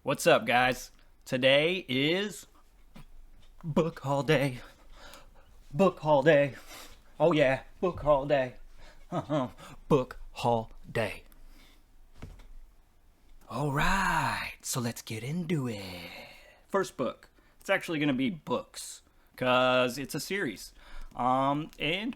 What's up, guys? Today is book haul day. Book haul day. Oh yeah, book haul day. Book haul day. All right, so let's get into it. First book. It's actually going to be books because it's a series. And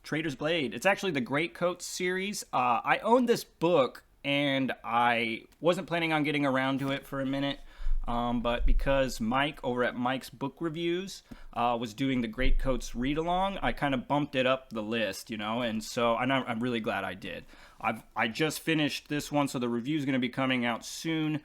Trader's Blade. It's actually the Great Coat series. I own this book and I wasn't planning on getting around to it for a minute. But because Mike over at Mike's Book Reviews was doing the Great Coats read along, I kind of bumped it up the list, and so I'm really glad I did. I just finished this one, so the review is going to be coming out soon.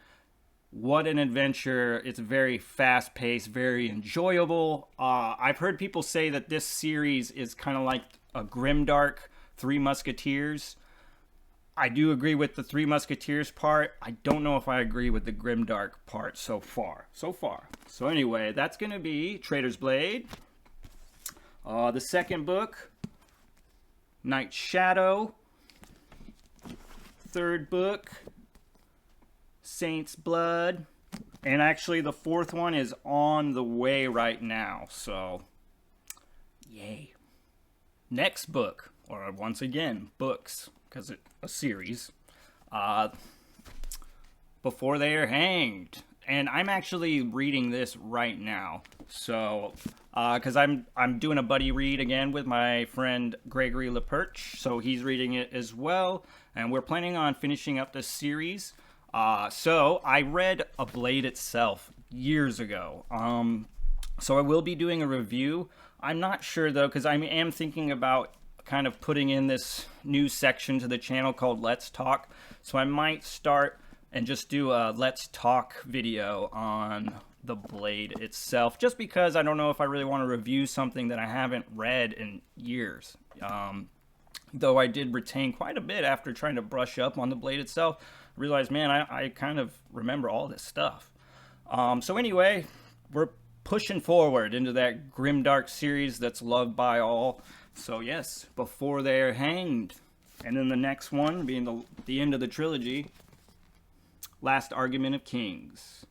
What an adventure. It's very fast paced, very enjoyable. I've heard people say that this series is kind of like a grimdark Three Musketeers. I do agree with the Three Musketeers part. I don't know if I agree with the grimdark part so far. So anyway, that's going to be Trader's Blade. The second book, Night Shadow. Third book, Saint's Blood. And actually the fourth one is on the way right now. So, yay. Next book, or once again, books, because it's a series. Before They Are Hanged. And I'm actually reading this right now. So, because I'm doing a buddy read again with my friend Gregory LaPerche. So he's reading it as well. And we're planning on finishing up this series. So I read A Blade Itself years ago. So I will be doing a review. I'm not sure though, because I am thinking about kind of putting in this new section to the channel called Let's Talk. So I might start and just do a Let's Talk video on the Blade itself, just because I don't know if I really want to review something that I haven't read in years. Though I did retain quite a bit after trying to brush up on the Blade itself. I realized, man, I kind of remember all this stuff. So anyway, we're pushing forward into that grimdark series that's loved by all. So yes, Before They're Hanged. And then the next one being the end of the trilogy, Last Argument of Kings.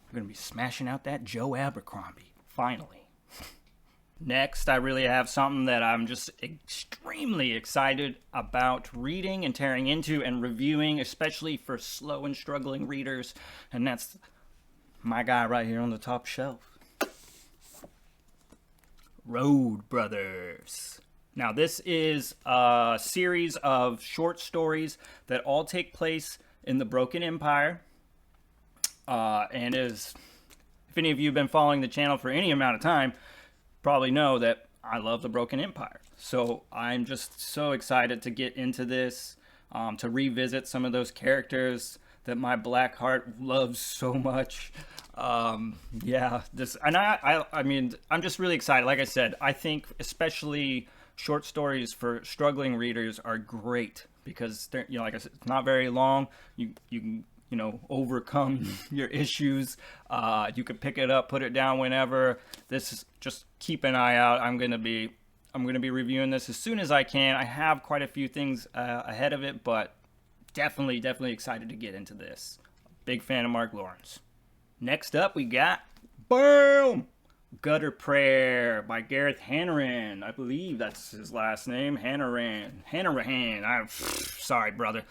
We're going to be smashing out that Joe Abercrombie, finally. Next, I really have something that I'm just extremely excited about reading and tearing into and reviewing, especially for slow and struggling readers. And that's my guy right here on the top shelf. Road Brothers. Now, this is a series of short stories that all take place in the Broken Empire. And if any of you have been following the channel for any amount of time, probably know that I love the Broken Empire. So I'm just so excited to get into this, to revisit some of those characters that my black heart loves so much. I mean, I'm just really excited. Like I said, I think especially short stories for struggling readers are great because they're, like I said, it's not very long. You can overcome your issues. You can pick it up, put it down whenever. This is just keep an eye out. I'm gonna be reviewing this as soon as I can. I have quite a few things ahead of it, but definitely excited to get into this. Big fan of Mark Lawrence. Next up, we got boom, Gutter Prayer by Gareth Hanrahan. I believe that's his last name, Hanrahan. I'm sorry, brother.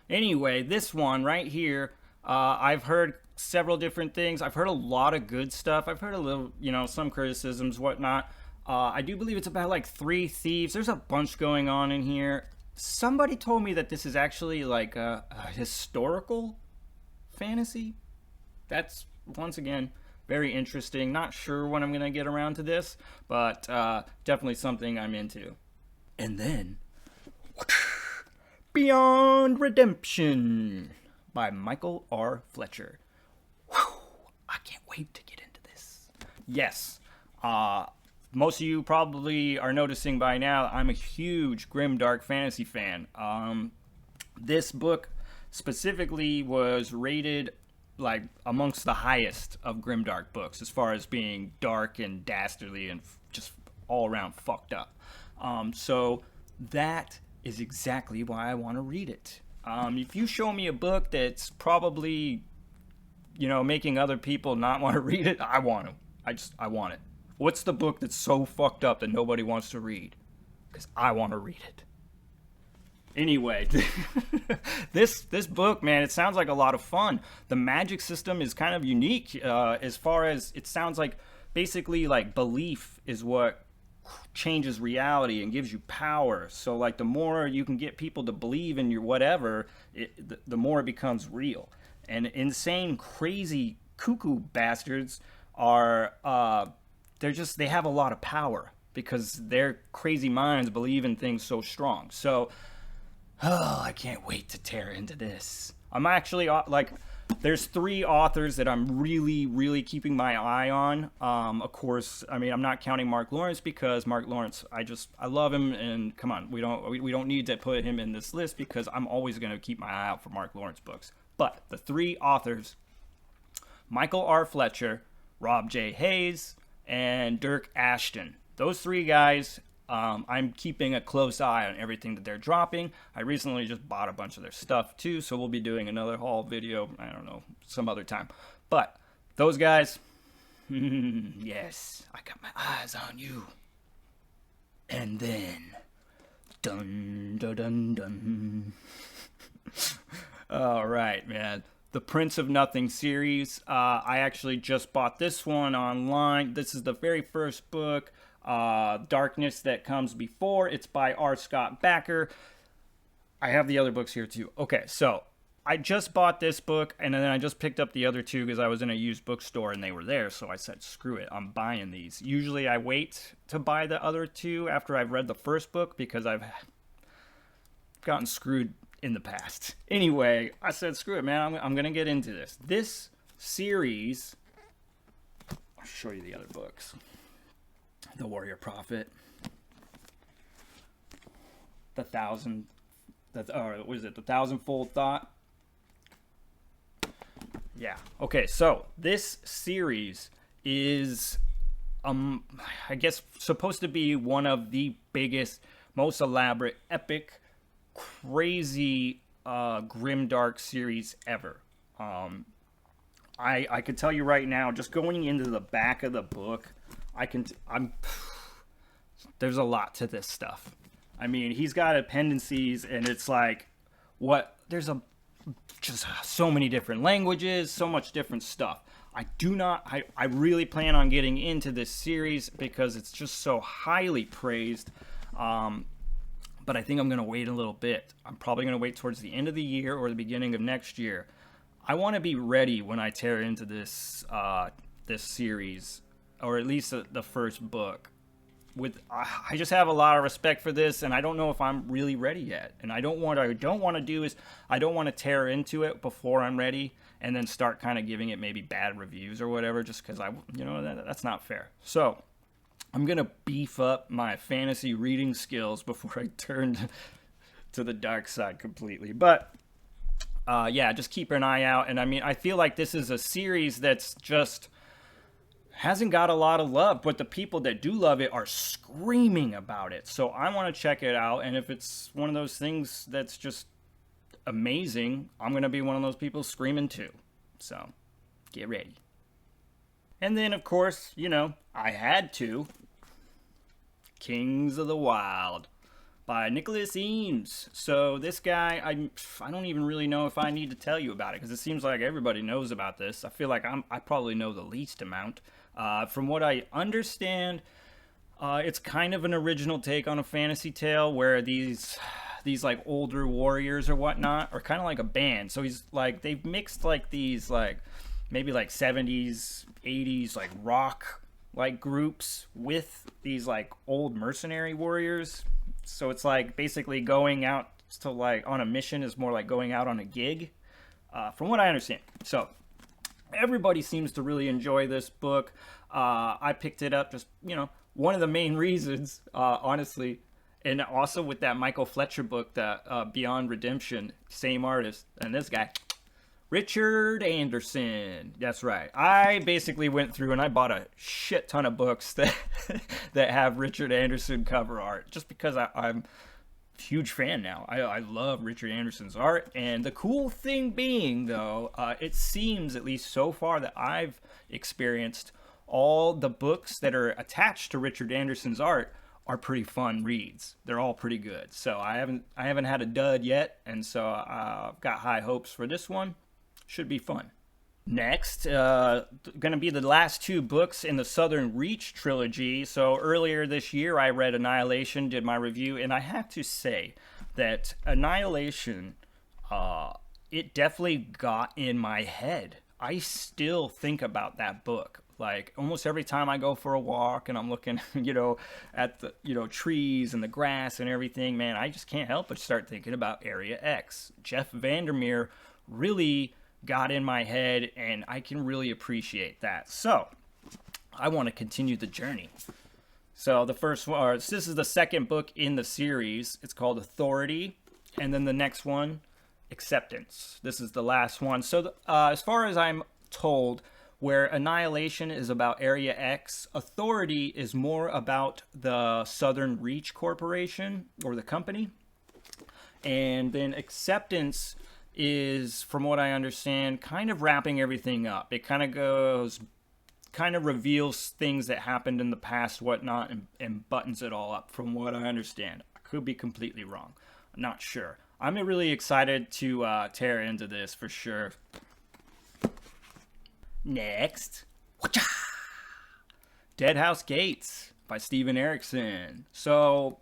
Anyway, this one right here, I've heard several different things. I've heard a lot of good stuff. I've heard a little, some criticisms, whatnot. I do believe it's about like 3 thieves. There's a bunch going on in here. Somebody told me that this is actually like a historical fantasy. That's, once again, very interesting. Not sure when I'm going to get around to this, but definitely something I'm into. And then Beyond Redemption by Michael R. Fletcher. Whew, I can't wait to get into this. Yes, most of you probably are noticing by now I'm a huge grimdark fantasy fan. This book specifically was rated like amongst the highest of grimdark books as far as being dark and dastardly and just all around fucked up. So that is exactly why I want to read it. If you show me a book that's probably, making other people not want to read it, I want to. I want it. What's the book that's so fucked up that nobody wants to read? Because I want to read it. Anyway, this book, man, it sounds like a lot of fun. The magic system is kind of unique as far as it sounds like basically like belief is what changes reality and gives you power. So like the more you can get people to believe in your whatever, the more it becomes real. And insane, crazy, cuckoo bastards are they have a lot of power because their crazy minds believe in things so strong. So I can't wait to tear into this. I'm actually there's 3 authors that I'm really, really keeping my eye on. Of course, I mean, I'm not counting Mark Lawrence because Mark Lawrence, I love him, and come on, we don't need to put him in this list because I'm always going to keep my eye out for Mark Lawrence books. But the 3 authors, Michael R. Fletcher, Rob J. Hayes, and Dirk Ashton. Those 3 guys, I'm keeping a close eye on everything that they're dropping. I recently just bought a bunch of their stuff too, so we'll be doing another haul video, I don't know, some other time. But those guys, yes, I got my eyes on you. And then, dun dun dun dun. All right, man. The Prince of Nothing series. I actually just bought this one online. This is the very first book. Darkness That Comes Before. It's by R. Scott Bakker. I have the other books here too. Okay, so I just bought this book, and then I just picked up the other 2 because I was in a used bookstore and they were there, so I said, screw it, I'm buying these. Usually I wait to buy the other 2 after I've read the first book because I've gotten screwed in the past. Anyway, I said, screw it, man, I'm going to get into this. This series, I'll show you the other books. The Warrior Prophet, the Thousandfold Thought. Yeah. Okay. So this series is, I guess, supposed to be one of the biggest, most elaborate, epic, crazy, grimdark series ever. I could tell you right now, just going into the back of the book, there's a lot to this stuff. I mean, he's got appendices, and it's like, just so many different languages, so much different stuff. I really plan on getting into this series because it's just so highly praised. But I think I'm going to wait a little bit. I'm probably going to wait towards the end of the year or the beginning of next year. I want to be ready when I tear into this series, or at least the first book. I just have a lot of respect for this, and I don't know if I'm really ready yet. And what I don't want to do is I don't want to tear into it before I'm ready and then start kind of giving it maybe bad reviews or whatever, just because that's not fair. So I'm gonna beef up my fantasy reading skills before I turn to the dark side completely. But just keep an eye out. And I mean, I feel like this is a series that's just hasn't got a lot of love, but the people that do love it are screaming about it. So I want to check it out, and if it's one of those things that's just amazing, I'm going to be one of those people screaming too. So get ready. And then, of course, I had to. Kings of the Wild by Nicholas Eames. So this guy, I don't even really know if I need to tell you about it, because it seems like everybody knows about this. I feel like I probably know the least amount. From what I understand, it's kind of an original take on a fantasy tale where these like older warriors or whatnot are kind of like a band. So he's like, they've mixed like these like maybe like 70s, 80s like rock like groups with these like old mercenary warriors. So it's like basically going out to like on a mission is more like going out on a gig, from what I understand. So everybody seems to really enjoy this book. I picked it up just, one of the main reasons, honestly, and also with that Michael Fletcher book, that Beyond Redemption, same artist, and this guy, Richard Anderson. That's right. I basically went through and I bought a shit ton of books that that have Richard Anderson cover art, just because I'm huge fan now. I love Richard Anderson's art, and the cool thing being, though, it seems, at least so far that I've experienced, all the books that are attached to Richard Anderson's art are pretty fun reads. They're all pretty good. So I haven't had a dud yet, and so I've got high hopes for this one. Should be fun. Next, going to be the last two books in the Southern Reach trilogy. So earlier this year, I read Annihilation, did my review, and I have to say that Annihilation, it definitely got in my head. I still think about that book. Like almost every time I go for a walk and I'm looking, at the, trees and the grass and everything, man, I just can't help but start thinking about Area X. Jeff Vandermeer really got in my head, and I can really appreciate that. So I want to continue the journey. So the first one, this is the second book in the series. It's called Authority, and then the next one, Acceptance. This is the last one. So as far as I'm told, where Annihilation is about Area X, Authority is more about the Southern Reach Corporation, or the company. And then Acceptance is, from what I understand, kind of wrapping everything up. It kind of reveals things that happened in the past, whatnot, and buttons it all up, from what I understand. I could be completely wrong. I'm not sure. I'm really excited to tear into this for sure. Next, Dead House Gates by Steven Erikson. So,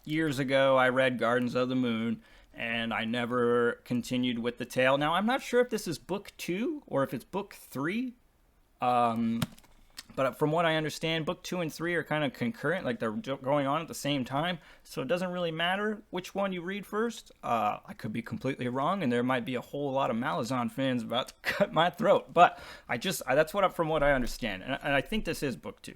years ago, I read Gardens of the Moon, and I never continued with the tale. Now, I'm not sure if this is book 2 or if it's book 3. But from what I understand, book 2 and 3 are kind of concurrent, like they're going on at the same time. So it doesn't really matter which one you read first. I could be completely wrong, and there might be a whole lot of Malazan fans about to cut my throat. But that's from what I understand. And I think this is book 2.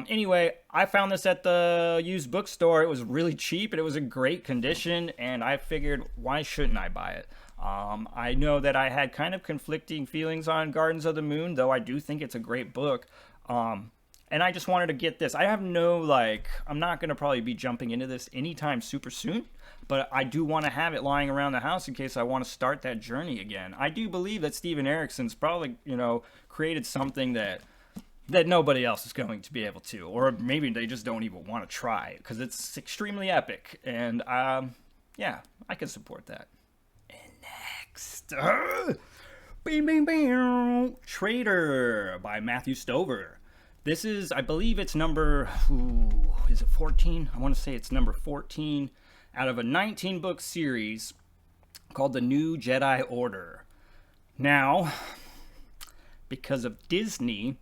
Anyway, I found this at the used bookstore. It was really cheap, and it was in great condition. And I figured, why shouldn't I buy it? I know that I had kind of conflicting feelings on Gardens of the Moon, though I do think it's a great book. And I just wanted to get this. I have I'm not going to probably be jumping into this anytime super soon, but I do want to have it lying around the house in case I want to start that journey again. I do believe that Steven Erikson's probably, created something that nobody else is going to be able to, or maybe they just don't even want to try, because it's extremely epic, and yeah, I can support that. And next, bing, bing, bing, Traitor by Matthew Stover. This is, I believe it's number, is it 14? I want to say it's number 14 out of a 19-book series called The New Jedi Order. Now, because of Disney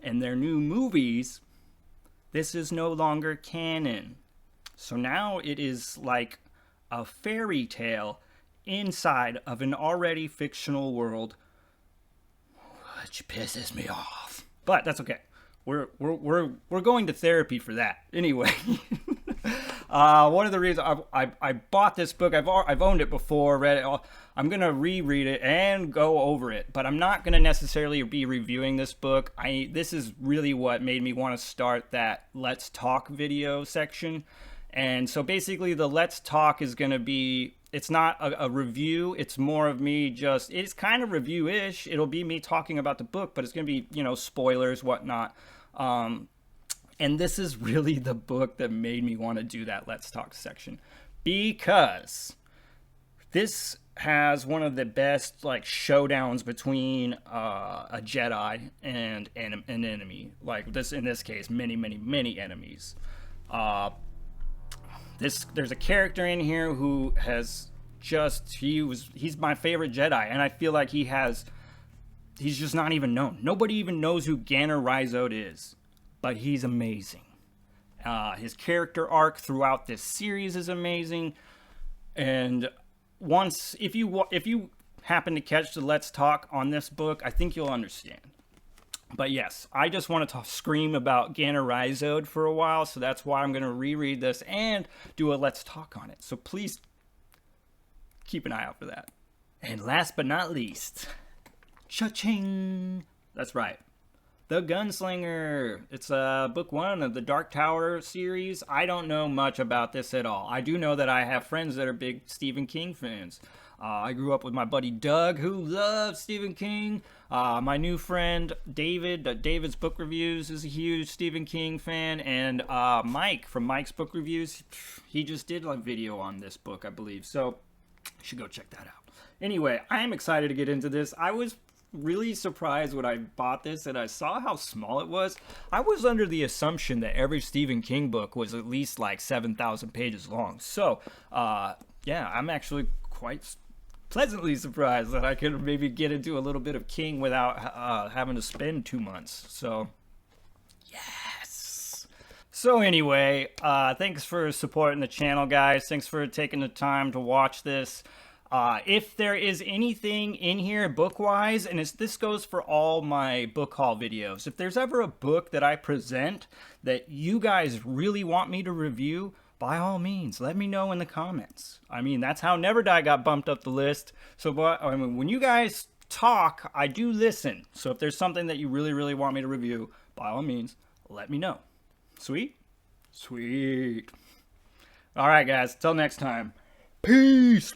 and their new movies, this is no longer canon. So now it is like a fairy tale inside of an already fictional world, which pisses me off. But that's okay. We're going to therapy for that. Anyway, one of the reasons I bought this book, I've owned it before, read it. I'm gonna reread it and go over it, but I'm not gonna necessarily be reviewing this book. This is really what made me want to start that Let's Talk video section. And so basically the Let's Talk is going to be, it's not a review. It's more of me it's kind of review-ish. It'll be me talking about the book, but it's going to be, spoilers, whatnot. And this is really the book that made me want to do that Let's Talk section, because this has one of the best showdowns between a Jedi and an enemy. In this case, many, many, many enemies. There's a character in here who has he's my favorite Jedi, and I feel like he's just not even known. Nobody even knows who Ganner Rhyzode is, but he's amazing. His character arc throughout this series is amazing, and if you happen to catch the Let's Talk on this book, I think you'll understand. But yes, I just wanted to scream about Ganner Rhyzode for a while, so that's why I'm going to reread this and do a Let's Talk on it. So please keep an eye out for that. And last but not least, cha-ching! That's right. The Gunslinger. It's book one of the Dark Tower series. I don't know much about this at all. I do know that I have friends that are big Stephen King fans. I grew up with my buddy Doug, who loves Stephen King. My new friend David, David's Book Reviews, is a huge Stephen King fan. And Mike from Mike's Book Reviews, he just did a video on this book, I believe. So you should go check that out. Anyway, I am excited to get into this. I was really surprised when I bought this and I saw how small it was. I was under the assumption that every Stephen King book was at least like 7,000 pages long. So, yeah, I'm actually quite pleasantly surprised that I could maybe get into a little bit of King without having to spend 2 months. So, yes. So anyway, thanks for supporting the channel, guys. Thanks for taking the time to watch this. If there is anything in here book-wise, and this goes for all my book haul videos, if there's ever a book that I present that you guys really want me to review, by all means, let me know in the comments. I mean, that's how Never Die got bumped up the list. So, I mean, when you guys talk, I do listen. So if there's something that you really, really want me to review, by all means, let me know. Sweet? Sweet. All right, guys. Till next time. Peace.